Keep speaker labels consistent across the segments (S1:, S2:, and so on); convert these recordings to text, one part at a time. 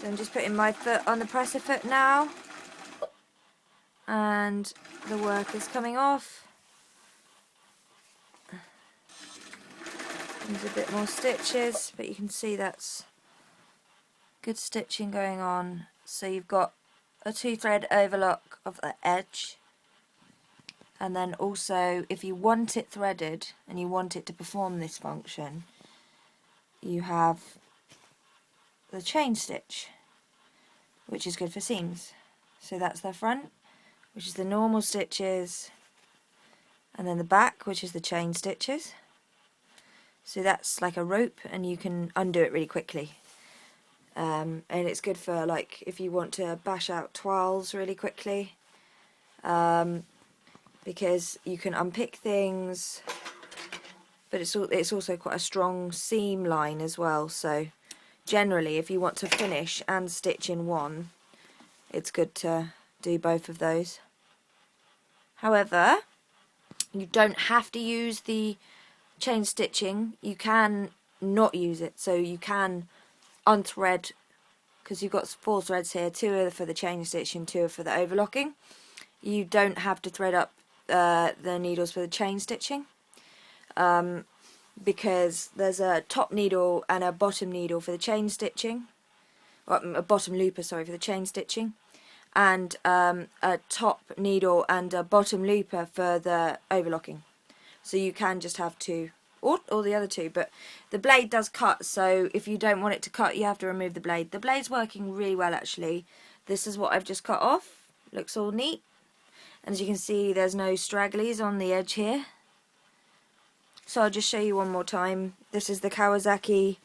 S1: So I'm just putting my foot on the presser foot now, and the work is coming off. There's a bit more stitches, but you can see that's good stitching going on. So you've got a 2-thread overlock of the edge, and then also if you want it threaded and you want it to perform this function, you have the chain stitch, which is good for seams. So that's the front, which is the normal stitches, and then the back, which is the chain stitches. So that's like a rope, and you can undo it really quickly. And it's good for, like, if you want to bash out toiles really quickly, because you can unpick things, but it's also quite a strong seam line as well. So generally, if you want to finish and stitch in one, it's good to do both of those. However, you don't have to use the chain stitching. You can not use it, so you can unthread, because you've got 4 threads here. 2 are for the chain stitching, 2 are for the overlocking. You don't have to thread up the needles for the chain stitching, because there's a top needle and a bottom needle for the chain stitching, or a bottom looper, sorry, for the chain stitching, and a top needle and a bottom looper for the overlocking. So you can just have 2, or the other 2, but the blade does cut, so if you don't want it to cut, you have to remove the blade. The blade's working really well, actually. This is what I've just cut off. Looks all neat. And as you can see, there's no stragglies on the edge here. So I'll just show you one more time. This is the Kawasaki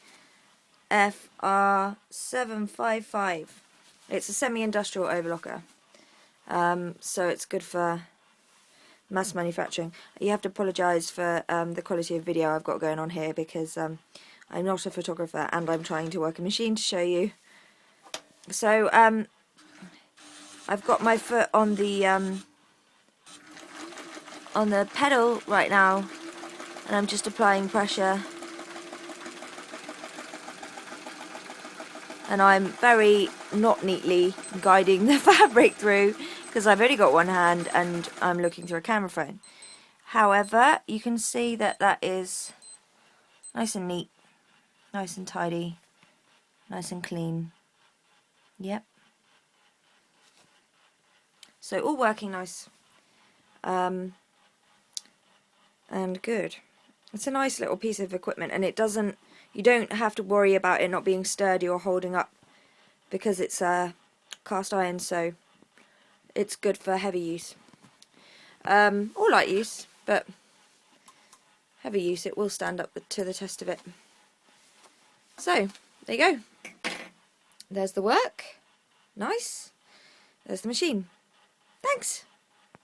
S1: FR755. It's a semi-industrial overlocker. So it's good for mass manufacturing. You have to apologise for the quality of video I've got going on here, because I'm not a photographer and I'm trying to work a machine to show you. So I've got my foot on the pedal right now, and I'm just applying pressure, and I'm very not neatly guiding the fabric through, because I've only got one hand and I'm looking through a camera phone. However, you can see that that is nice and neat, nice and tidy, nice and clean. Yep. So all working nice, and good. It's a nice little piece of equipment, and you don't have to worry about it not being sturdy or holding up, because it's cast iron, so it's good for heavy use, or light use, but heavy use, it will stand up to the test of it. So there you go. There's the work. Nice. There's the machine. Thanks.